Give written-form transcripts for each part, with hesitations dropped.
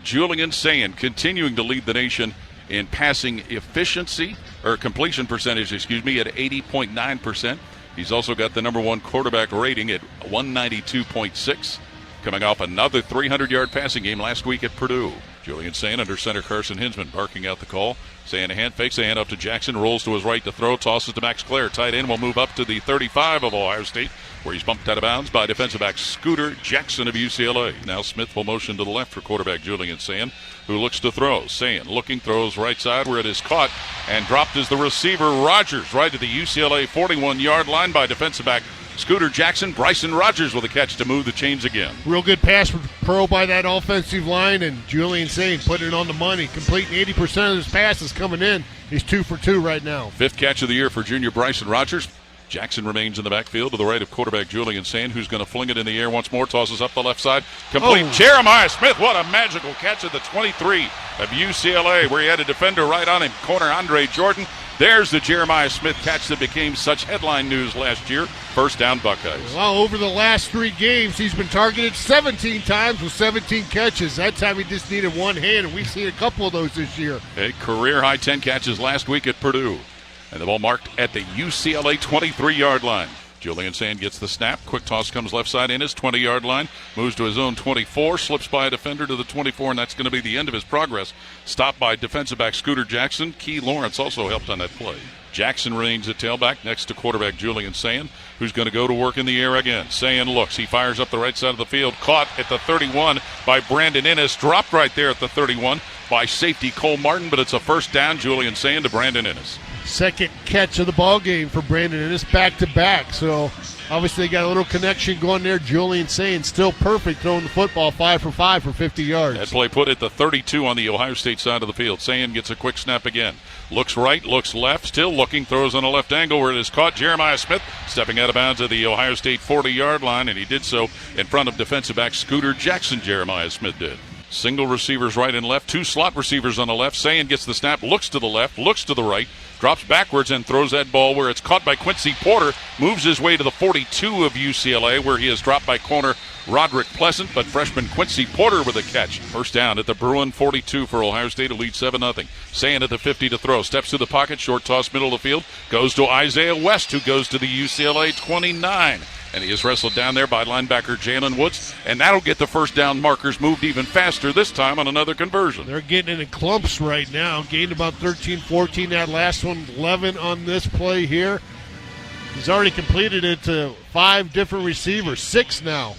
Julian Sayin, continuing to lead the nation in passing efficiency, or completion percentage, at 80.9%. He's also got the number one quarterback rating at 192.6, coming off another 300-yard passing game last week at Purdue. Julian Sayin under center Carson Hinsman barking out the call. Sayin a hand fakes, a hand up to Jackson, rolls to his right to throw, tosses to Max Clare. Tight end will move up to the 35 of Ohio State, where he's bumped out of bounds by defensive back Scooter Jackson of UCLA. Now Smith will motion to the left for quarterback Julian Sayin, who looks to throw. Sayin looking, throws right side where it is caught and dropped as the receiver Rogers right at the UCLA 41-yard line by defensive back Scooter Jackson. Bryson Rogers with a catch to move the chains again. Real good pass pro by that offensive line, and Julian Sayin putting it on the money. Completing 80% of his passes coming in. He's 2 for 2 right now. 5th catch of the year for junior Bryson Rogers. Jackson remains in the backfield to the right of quarterback Julian Sayin, who's going to fling it in the air once more, tosses up the left side. Complete. Jeremiah Smith, what a magical catch at the 23 of UCLA, where he had a defender right on him, corner Andre Jordan. There's the Jeremiah Smith catch that became such headline news last year. First down, Buckeyes. Well, over the last 3 games, he's been targeted 17 times with 17 catches. That time he just needed one hand, and we've seen a couple of those this year. A career-high 10 catches last week at Purdue. And the ball marked at the UCLA 23-yard line. Julian Sayin gets the snap. Quick toss comes left side in his 20-yard line. Moves to his own 24. Slips by a defender to the 24, and that's going to be the end of his progress. Stopped by defensive back Scooter Jackson. Key Lawrence also helped on that play. Jackson remains at tailback next to quarterback Julian Sayin, who's going to go to work in the air again. Sayin looks. He fires up the right side of the field. Caught at the 31 by Brandon Ennis. Dropped right there at the 31 by safety Cole Martin, but it's a first down. Julian Sayin to Brandon Ennis. Second catch of the ball game for Brandon Ennis, back-to-back. So obviously they got a little connection going there. Julian Sayin still perfect, throwing the football 5 for 5 for 50 yards. That play put at the 32 on the Ohio State side of the field. Sayin gets a quick snap again. Looks right, looks left, still looking, throws on a left angle where it is caught. Jeremiah Smith stepping out of bounds at the Ohio State 40-yard line, and he did so in front of defensive back Scooter Jackson. Jeremiah Smith did. Single receivers right and left, 2 slot receivers on the left. Sayin gets the snap, looks to the left, looks to the right, drops backwards and throws that ball where it's caught by Quincy Porter, moves his way to the 42 of UCLA, where he is dropped by corner Roderick Pleasant, but freshman Quincy Porter with a catch. First down at the Bruin 42 for Ohio State, who leads 7-0. Sayin at the 50 to throw, steps to the pocket, short toss, middle of the field, goes to Isaiah West, who goes to the UCLA 29. And he is wrestled down there by linebacker Jalen Woods, and that'll get the first down markers moved even faster this time on another conversion. They're getting in clumps right now. Gained about 13, 14 that last one, 11 on this play here. He's already completed it to 5 different receivers, 6 now.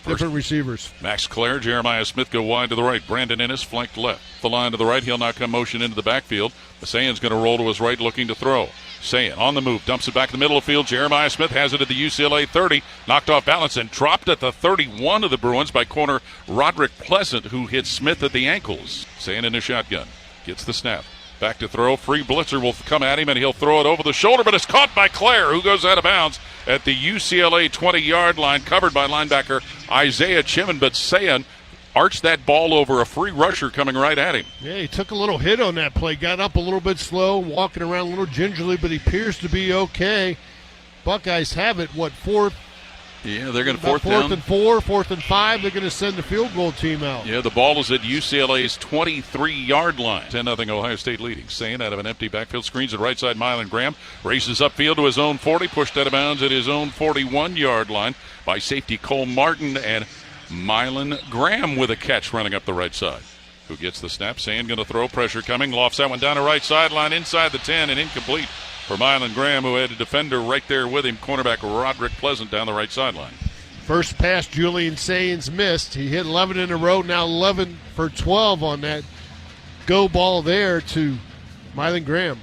Different receivers. Max Clare, Jeremiah Smith go wide to the right. Brandon Ennis flanked left. The line to the right, he'll now come motion into the backfield. Sayin's going to roll to his right looking to throw. Sayin on the move, dumps it back in the middle of the field. Jeremiah Smith has it at the UCLA 30, knocked off balance and dropped at the 31 of the Bruins by corner Roderick Pleasant, who hit Smith at the ankles. Sayin in a shotgun, gets the snap. Back to throw, free blitzer will come at him and he'll throw it over the shoulder, but it's caught by Clare, who goes out of bounds at the UCLA 20-yard line, covered by linebacker Isaiah Chimman, but Sayin arched that ball over a free rusher coming right at him. Yeah, he took a little hit on that play, got up a little bit slow, walking around a little gingerly, but he appears to be okay. Buckeyes have it, fourth? Yeah, they're going to fourth down. 4th and 4, 4th and 5. They're going to send the field goal team out. Yeah, the ball is at UCLA's 23-yard line. 10-0 Ohio State leading. Sayin out of an empty backfield, screens at right side. Mylan Graham races upfield to his own 40, pushed out of bounds at his own 41-yard line by safety Cole Martin, and Mylan Graham with a catch running up the right side. Who gets the snap? Sayin going to throw, pressure coming, lofts that one down the right sideline, inside the 10, and incomplete for Mylan Graham, who had a defender right there with him, cornerback Roderick Pleasant down the right sideline. First pass Julian Sayin's missed. He hit 11 in a row, now 11 for 12 on that go ball there to Mylan Graham.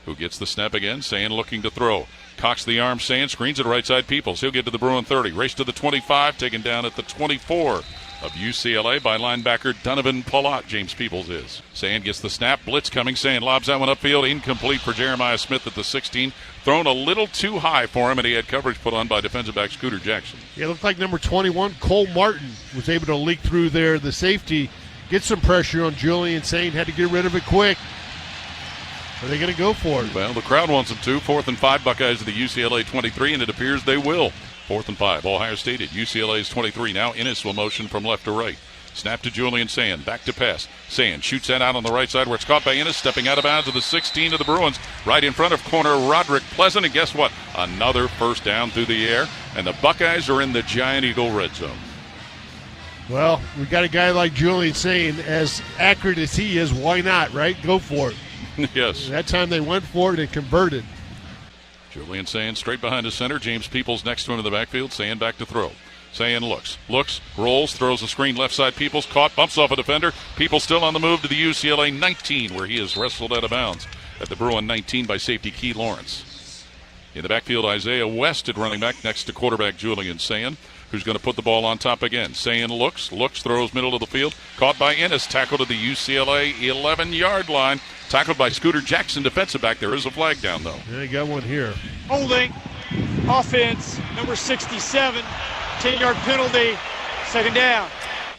Who gets the snap again? Sayin looking to throw. Cocks the arm, Sayin screens it right side Peoples. He'll get to the Bruin 30. Race to the 25, taken down at the 24 of UCLA by linebacker Donovan Palat. James Peoples is. Sayin gets the snap. Blitz coming. Sayin lobs that one upfield. Incomplete for Jeremiah Smith at the 16. Thrown a little too high for him, and he had coverage put on by defensive back Scooter Jackson. Yeah, it looked like number 21, Cole Martin, was able to leak through there. The safety gets some pressure on Julian Sayin. Had to get rid of it quick. Are they going to go for it? Well, the crowd wants them to. 4th and 5, Buckeyes at the UCLA 23, and it appears they will. 4th and 5, Ohio State at UCLA's 23. Now Ennis will motion from left to right. Snap to Julian Sayin. Back to pass. Sayin shoots that out on the right side where it's caught by Ennis. Stepping out of bounds to the 16 of the Bruins. Right in front of corner Roderick Pleasant. And guess what? Another first down through the air. And the Buckeyes are in the Giant Eagle red zone. Well, we got a guy like Julian Sayin, as accurate as he is, why not, right? Go for it. Yes. That time they went for it and converted. Julian Sayin straight behind his center. James Peoples next to him in the backfield. Sayin back to throw. Sayin looks, rolls, throws a screen left side. Peoples caught, bumps off a defender. Peoples still on the move to the UCLA 19, where he is wrestled out of bounds at the Bruin 19 by safety Key Lawrence. In the backfield, Isaiah West at running back next to quarterback Julian Sayin, who's going to put the ball on top again. Sayin looks, throws middle of the field. Caught by Ennis, tackled at the UCLA 11-yard line. Tackled by Scooter Jackson, defensive back. There is a flag down, though. Yeah, you got one here. Holding, offense, number 67, 10-yard penalty, second down.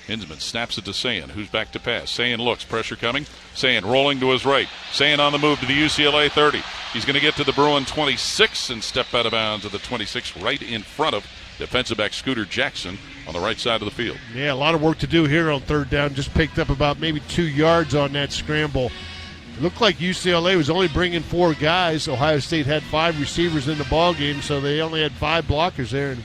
Hinsman snaps it to Sayin, who's back to pass. Sayin looks, pressure coming. Sayin rolling to his right. Sayin on the move to the UCLA 30. He's going to get to the Bruin 26 and step out of bounds at the 26 right in front of defensive back Scooter Jackson on the right side of the field. Yeah, a lot of work to do here on third down. Just picked up about maybe 2 yards on that scramble. It looked like UCLA was only bringing 4 guys. Ohio State had 5 receivers in the ball game, so they only had 5 blockers there and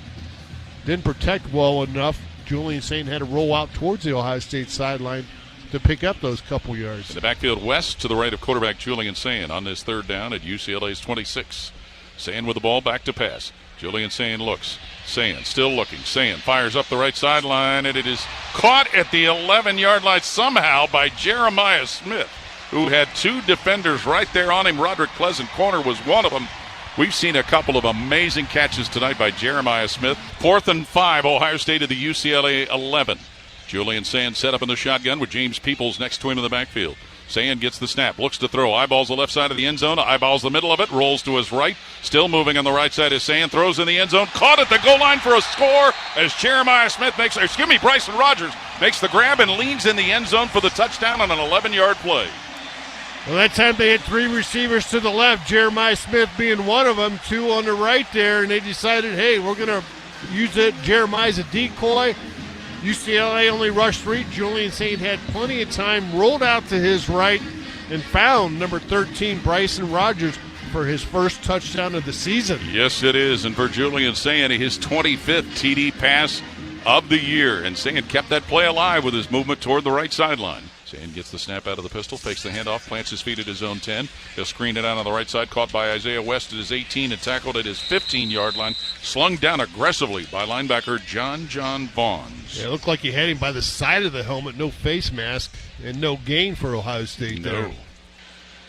didn't protect well enough. Julian Sayin had to roll out towards the Ohio State sideline to pick up those couple yards. In the backfield, West to the right of quarterback Julian Sayin on this third down at UCLA's 26. Sayin with the ball, back to pass. Julian Sayin looks. Sayin still looking. Sayin fires up the right sideline, and it is caught at the 11-yard line somehow by Jeremiah Smith, who had 2 defenders right there on him. Roderick Pleasant, corner, was one of them. We've seen a couple of amazing catches tonight by Jeremiah Smith. 4th and 5, Ohio State at the UCLA 11. Julian Sayin set up in the shotgun with James Peoples next to him in the backfield. Sayin gets the snap, looks to throw, eyeballs the left side of the end zone, eyeballs the middle of it, rolls to his right. Still moving on the right side is Sayin, throws in the end zone, caught at the goal line for a score as Jeremiah Smith Bryson Rogers makes the grab and leans in the end zone for the touchdown on an 11-yard play. Well, that time they had 3 receivers to the left, Jeremiah Smith being one of them, 2 on the right there, and they decided, hey, we're going to use it. Jeremiah as a decoy. UCLA only rushed 3. Julian Sayin had plenty of time, rolled out to his right, and found number 13, Bryson Rogers, for his first touchdown of the season. Yes, it is, and for Julian Sayin, his 25th TD pass of the year, and Sayin kept that play alive with his movement toward the right sideline. Sayin gets the snap out of the pistol, fakes the handoff, plants his feet at his own 10. He'll screen it out on the right side, caught by Isaiah West at his 18 and tackled at his 15-yard line. Slung down aggressively by linebacker John Vaughns. Yeah, it looked like he had him by the side of the helmet, no face mask, and no gain for Ohio State there. No.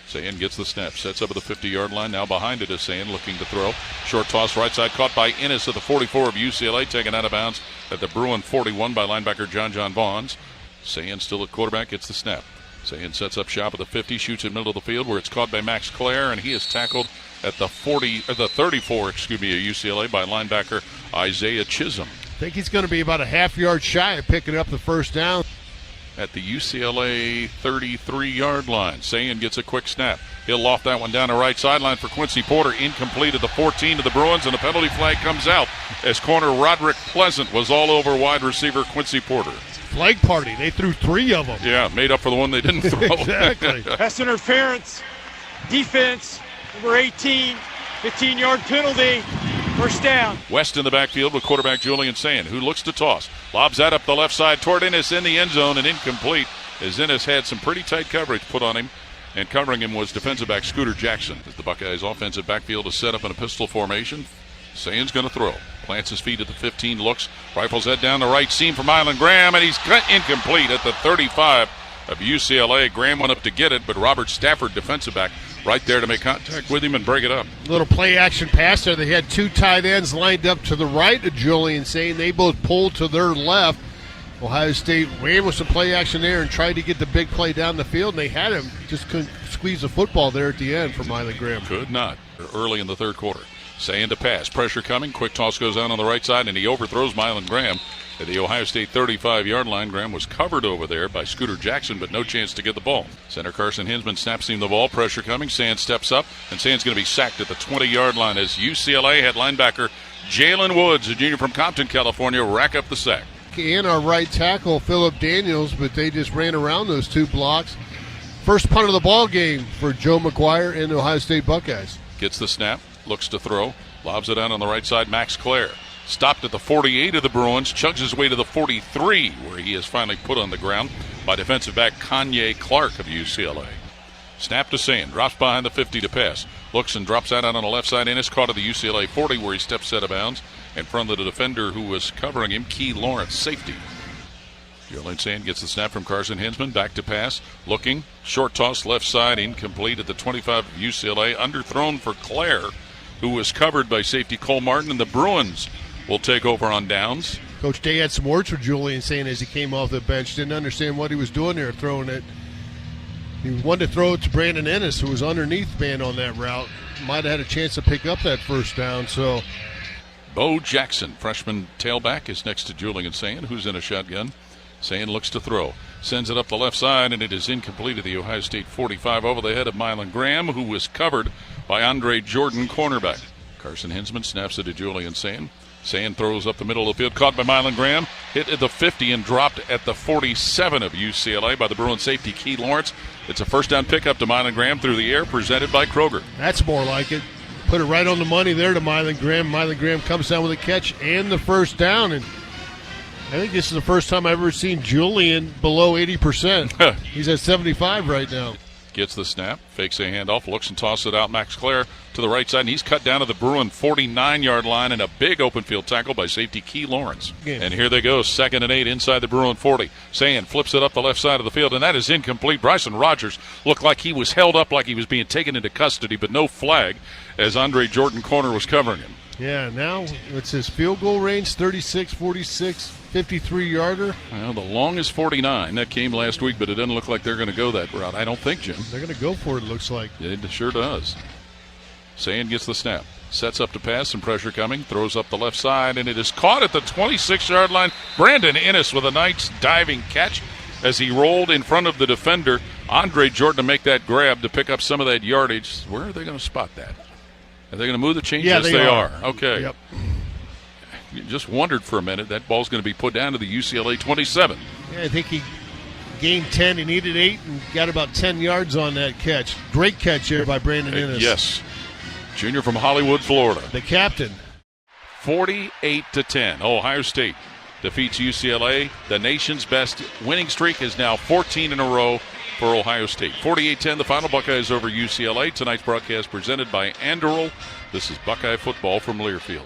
Sayin gets the snap, sets up at the 50-yard line. Now behind it is Sayin looking to throw. Short toss right side, caught by Ennis at the 44 of UCLA, taken out of bounds at the Bruin 41 by linebacker John Vaughns. Sayin still at quarterback, gets the snap. Sayin sets up shop at the 50, shoots in middle of the field where it's caught by Max Clare, and he is tackled at the 34 of UCLA by linebacker Isaiah Chisholm. I think he's going to be about a half-yard shy of picking up the first down. At the UCLA 33-yard line, Sayin gets a quick snap. He'll loft that one down the right sideline for Quincy Porter, incomplete at the 14 to the Bruins, and a penalty flag comes out as corner Roderick Pleasant was all over wide receiver Quincy Porter. Flag party. They threw 3 of them. Yeah, made up for the one they didn't throw. Exactly. Pass interference, defense, number 18, 15-yard penalty, first down. West in the backfield with quarterback Julian Sayin, who looks to toss. Lobs that up the left side toward Ennis in the end zone and incomplete, as Ennis had some pretty tight coverage put on him, and covering him was defensive back Scooter Jackson. As the Buckeyes offensive backfield is set up in a pistol formation, Sayin's going to throw. Plants his feet at the 15, looks, rifles head down the right seam from Mylan Graham, and he's cut incomplete at the 35 of UCLA. Graham went up to get it, but Robert Stafford, defensive back, right there to make contact with him and break it up. Little play-action pass there. They had 2 tight ends lined up to the right of Julian Sayin. They both pulled to their left. Ohio State ran with some play-action there and tried to get the big play down the field, and they had him. Just couldn't squeeze the football there at the end for Mylan Graham. Could not. Early in the third quarter. Sayin to pass. Pressure coming. Quick toss goes out on the right side, and he overthrows Mylan Graham at the Ohio State 35-yard line. Graham was covered over there by Scooter Jackson, but no chance to get the ball. Center Carson Hinsman snaps him the ball. Pressure coming. Sayin steps up, and Sayin's going to be sacked at the 20-yard line as UCLA had linebacker Jalen Woods, a junior from Compton, California, rack up the sack. and our right tackle, Phillip Daniels, but they just ran around those two blocks. First punt of the ball game for Joe McGuire and the Ohio State Buckeyes. Gets the snap, looks to throw, lobs it out on the right side. Max Clare stopped at the 48 of the Bruins, chugs his way to the 43, where he is finally put on the ground by defensive back Kanye Clark of UCLA. Snap to Sayin, drops behind the 50 to pass. Looks and drops out on the left side, and is caught at the UCLA 40, where he steps out of bounds in front of the defender who was covering him, Key Lawrence, safety. Julian Sayin gets the snap from Carson Hinsman, back to pass, looking, short toss left side, incomplete at the 25 of UCLA, underthrown for Clare, who was covered by safety Cole Martin, and the Bruins will take over on downs. Coach Day had some words for Julian Sayin as he came off the bench. Didn't understand what he was doing there, throwing it. He wanted to throw it to Brandon Ennis, who was underneath man on that route. Might have had a chance to pick up that first down. So, Bo Jackson, freshman tailback, is next to Julian Sayin, who's in a shotgun. Sayin looks to throw, sends it up the left side, and it is incomplete at the Ohio State 45 over the head of Mylan Graham, who was covered by Andre Jordan, cornerback. Carson Hinsman snaps it to Julian Sayin. Sayin throws up the middle of the field, caught by Mylan Graham, hit at the 50 and dropped at the 47 of UCLA by the Bruin safety Key Lawrence. It's a first down pickup to Mylan Graham through the air, presented by Kroger. That's more like it. Put it right on the money there to Mylan Graham. Mylan Graham comes down with a catch and the first down. And I think this is the first time I've ever seen Julian below 80%. He's at 75 right now. Gets the snap, fakes a handoff, looks and tosses it out. Max Clare to the right side, and he's cut down to the Bruin 49-yard line, and a big open field tackle by safety Key Lawrence. And here they go, 2nd and 8 inside the Bruin 40. Sayin flips it up the left side of the field, and that is incomplete. Bryson Rogers looked like he was held up like he was being taken into custody, but no flag as Andre Jordan corner was covering him. Yeah, now it's his field goal range, 36, 46, 53-yarder. Well, the longest 49. That came last week, but it doesn't look like they're going to go that route. I don't think, Jim. They're going to go for it, looks like. It sure does. Sayin gets the snap. Sets up to pass, some pressure coming. Throws up the left side, and it is caught at the 26-yard line. Brandon Ennis with a nice diving catch as he rolled in front of the defender. Andre Jordan to make that grab to pick up some of that yardage. Where are they going to spot that? Are they going to move the chains? Yeah, yes, they are. Okay. Yep. You just wondered for a minute. That ball's going to be put down to the UCLA 27. Yeah, I think he gained 10. He needed 8 and got about 10 yards on that catch. Great catch here by Brandon Ennis. Yes. Junior from Hollywood, Florida. The captain. 48-10. Ohio State defeats UCLA. The nation's best winning streak is now 14 in a row for Ohio State. 48-10, the final. Buckeyes over UCLA. Tonight's broadcast presented by Anduril. This is Buckeye football from Learfield.